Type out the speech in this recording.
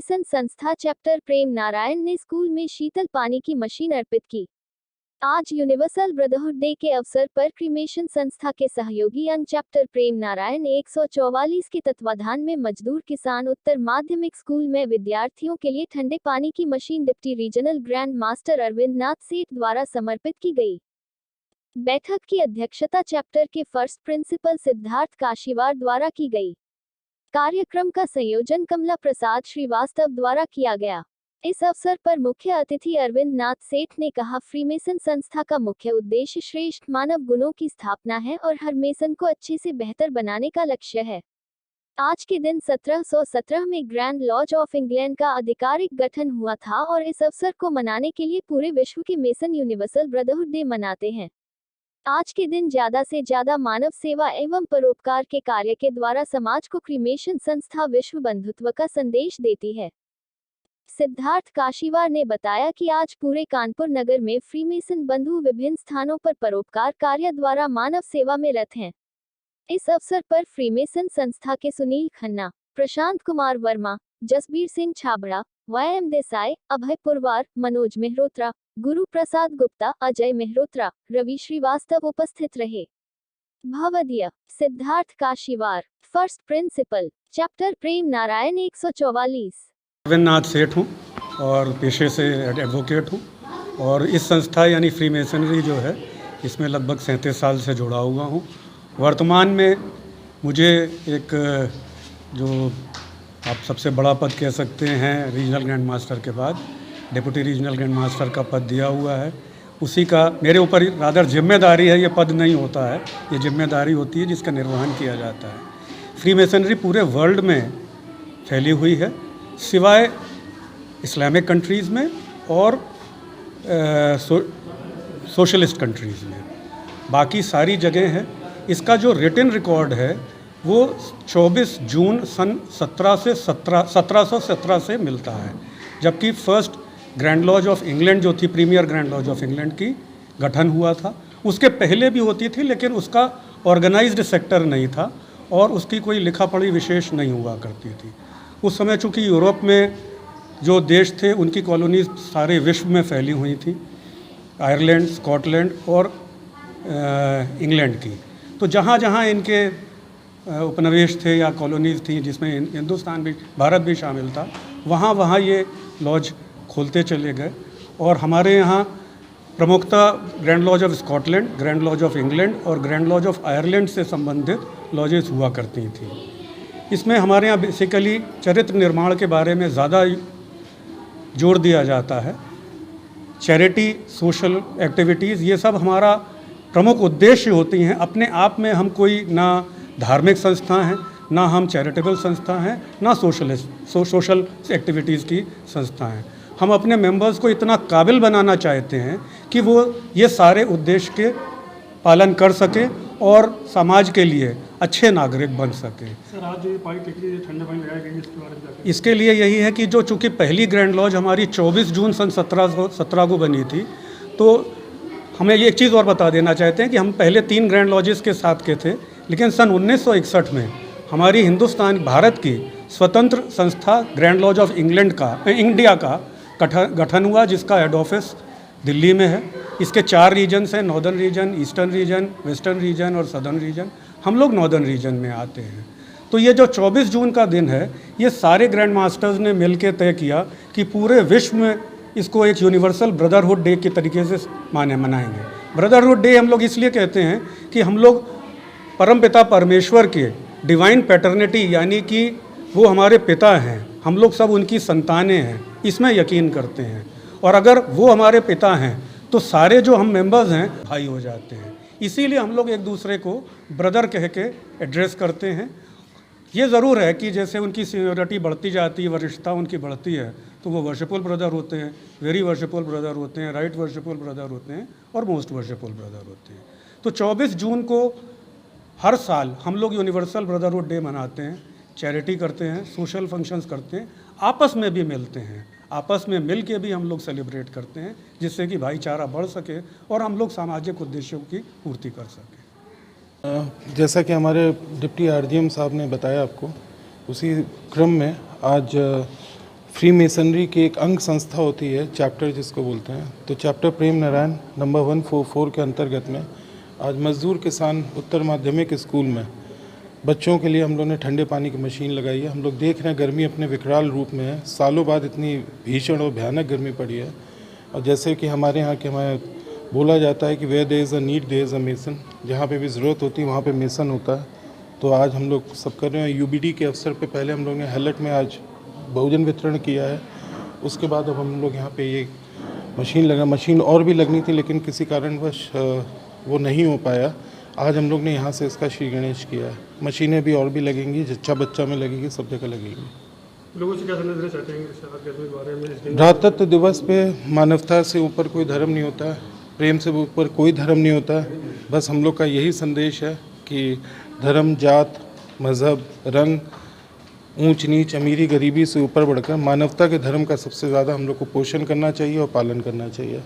Freemason संस्था chapter प्रेम नारायण ने school में शीतल पानी की मशीन अर्पित की। आज यूनिवर्सल ब्रदरहुड डे के अवसर पर फ्रीमेसन संस्था के सहयोगी अंग चैप्टर प्रेम नारायण 144 के तत्वाधान में मजदूर किसान उत्तर माध्यमिक स्कूल में विद्यार्थियों के लिए ठंडे पानी की machine deputy regional grand master Arvind Nath Seth द्वारा समर्पित की गई। बैठक की अध्यक्षता चैप्टर के फर्स्ट प्रिंसिपल सिद्धार्थ काशीवार द्वारा की गई। कार्यक्रम का संयोजन कमला प्रसाद श्रीवास्तव द्वारा किया गया। इस अवसर पर मुख्य अतिथि अरविंद नाथ सेठ ने कहा, फ्रीमेसन संस्था का मुख्य उद्देश्य श्रेष्ठ मानव गुणों की स्थापना है और हर मेसन को अच्छे से बेहतर बनाने का लक्ष्य है। आज के दिन 1717 में ग्रैंड लॉज ऑफ इंग्लैंड का आधिकारिक गठन हुआ था और इस अवसर को मनाने के लिए पूरे विश्व के मेसन यूनिवर्सल ब्रदरहुड डे मनाते हैं। आज के दिन ज्यादा से ज्यादा मानव सेवा एवं परोपकार के कार्य के द्वारा समाज को फ्रीमेसन संस्था विश्व बंधुत्व का संदेश देती है। सिद्धार्थ काशीवार ने बताया कि आज पूरे कानपुर नगर में फ्रीमेसन बंधु विभिन्न स्थानों पर परोपकार कार्य द्वारा मानव सेवा में रत हैं। इस अवसर पर फ्रीमेसन संस्था के सुनील खन्ना, प्रशांत कुमार वर्मा, जसबीर सिंह छाबड़ा, YM देसाई, अभय पुरवार, मनोज मेहरोत्रा, गुरु प्रसाद गुप्ता, अजय मेहरोत्रा, रवि श्रीवास्तव उपस्थित रहे। भवदीय Siddharth Kashiwar, first principle chapter प्रेम नारायण 144। अरविंद नाथ सेठ हूँ और पेशे से एडवोकेट हूँ और इस संस्था यानी फ्रीमेसनरी जो है इसमें लगभग 37 साल से जुड़ा हुआ हूँ। वर्तमान में मुझे एक जो आप सबसे बड़ा पद कह सकते हैं रीजनल ग्रैंड मास्टर के बाद डिप्टी रीजनल ग्रैंड मास्टर का पद दिया हुआ है। उसी का मेरे ऊपर रादर जिम्मेदारी है, ये पद नहीं होता है, ये जिम्मेदारी होती है जिसका निर्वहन किया जाता है। फ्रीमेसनरी पूरे वर्ल्ड में फैली हुई है सिवाय इस्लामिक कंट्रीज़ में और सोशलिस्ट कंट्रीज़ में, बाकी सारी जगह है। इसका जो रिटन रिकॉर्ड है वो 24 जून सन 1717 से मिलता है, जबकि first grand lodge of England जो थी, premier grand lodge of England की गठन हुआ था। उसके पहले भी होती थी लेकिन उसका ऑर्गेनाइज्ड सेक्टर नहीं था और उसकी कोई लिखा पढ़ी विशेष नहीं हुआ करती थी। उस समय चूँकि यूरोप में जो देश थे उनकी कॉलोनीज सारे विश्व में फैली हुई थी, आयरलैंड, स्कॉटलैंड और इंग्लैंड की। तो जहाँ जहाँ इनके उपनिवेश थे या कॉलोनीज थी जिसमें हिंदुस्तान भी, भारत भी शामिल था, वहाँ वहाँ ये लॉज खोलते चले गए। और हमारे यहाँ प्रमुखता grand lodge of Scotland, grand lodge of England और ग्रैंड लॉज ऑफ आयरलैंड से संबंधित लॉजेस हुआ करती थी। इसमें हमारे यहाँ बेसिकली चरित्र निर्माण के बारे में ज़्यादा जोर दिया जाता है। चैरिटी, सोशल एक्टिविटीज़, ये सब हमारा प्रमुख उद्देश्य होती हैं। अपने आप में हम कोई ना धार्मिक संस्था हैं, ना हम चैरिटेबल संस्था हैं, ना सोशल एक्टिविटीज़ की संस्था हैं। हम अपने मेंबर्स को इतना काबिल बनाना चाहते हैं कि वो ये सारे उद्देश्य के पालन कर सके और समाज के लिए अच्छे नागरिक बन सके। सर, आज जो पाइप ठंडे पानी लगाया गया इसके बारे में इसके लिए यही है कि जो चूँकि पहली ग्रैंड लॉज हमारी 24 जून सन 1717 को बनी थी, तो हमें ये एक चीज़ और बता देना चाहते हैं कि हम पहले 3 ग्रैंड लॉजेस के साथ के थे, लेकिन सन 1961 में हमारी भारत की स्वतंत्र संस्था ग्रैंड लॉज ऑफ इंडिया का गठन हुआ, जिसका हेड ऑफिस दिल्ली में है। इसके 4 रीजन्स हैं, northern region, eastern region, western region और सदर्न रीजन। हम लोग नॉर्दर्न रीजन में आते हैं। तो ये जो 24 जून का दिन है, ये सारे ग्रैंड मास्टर्स ने मिलकर तय किया कि पूरे विश्व में इसको एक यूनिवर्सल ब्रदरहुड डे के तरीके से मनाएंगे। ब्रदरहुड डे हम लोग इसलिए कहते हैं कि हम लोग परमपिता परमेश्वर के डिवाइन पैटर्निटी यानी कि वो हमारे पिता हैं, हम लोग सब उनकी संतानें हैं, इसमें यकीन करते हैं। और अगर वो हमारे पिता हैं तो सारे जो हम मेंबर्स हैं भाई हो जाते हैं। इसीलिए हम लोग एक दूसरे को ब्रदर कह के एड्रेस करते हैं। ये ज़रूर है कि जैसे उनकी सीनियरिटी बढ़ती जाती है, वरिष्ठता उनकी बढ़ती है, तो वो वर्शिपफुल ब्रदर होते हैं, वेरी वर्शिपफुल ब्रदर होते हैं, राइट वर्शिपफुल ब्रदर होते हैं और मोस्ट वर्शिपफुल ब्रदर होते हैं। तो 24 जून को हर साल हम लोग यूनिवर्सल ब्रदरहुड डे मनाते हैं, चैरिटी करते हैं, सोशल फंक्शंस करते हैं, आपस में भी मिलते हैं, आपस में मिल के भी हम लोग सेलिब्रेट करते हैं, जिससे कि भाईचारा बढ़ सके और हम लोग सामाजिक उद्देश्यों की पूर्ति कर सकें। जैसा कि हमारे डिप्टी RGM साहब ने बताया आपको, उसी क्रम में आज फ्री मेसनरी की एक अंग संस्था होती है, चैप्टर जिसको बोलते हैं। तो चैप्टर प्रेम नारायण नंबर 144 के अंतर्गत में आज मजदूर किसान उत्तर माध्यमिक स्कूल में बच्चों के लिए हम लोगों ने ठंडे पानी की मशीन लगाई है। हम लोग देख रहे हैं गर्मी अपने विकराल रूप में है, सालों बाद इतनी भीषण और भयानक गर्मी पड़ी है। और जैसे कि हमारे यहाँ के हमें बोला जाता है कि where there is a need there is a mason, जहाँ पे भी ज़रूरत होती है वहाँ पे मेसन होता है। तो आज हम लोग सब कर रहे हैं। यूबीडी के अवसर पे पहले हम लोग ने हेलट में आज भोजन वितरण किया है। उसके बाद अब हम लोग यहाँ पे ये मशीन और भी लगनी थी, लेकिन किसी कारणवश वो नहीं हो पाया। आज हम लोग ने यहाँ से इसका श्री गणेश किया है। मशीनें भी और भी लगेंगी, जच्चा बच्चा में लगेगी, सब जगह लगेंगी। लोगों से क्या संदेश देना चाहते हैं इस राहत गैस के बारे में? इस दिन राजतत्व दिवस पे मानवता से ऊपर कोई धर्म नहीं होता है, प्रेम से ऊपर कोई धर्म नहीं होता है। बस हम लोग का यही संदेश है कि धर्म, जात, मज़हब, रंग, ऊंच नीच, अमीरी गरीबी से ऊपर बढ़कर मानवता के धर्म का सबसे ज़्यादा हम लोग को पोषण करना चाहिए और पालन करना चाहिए।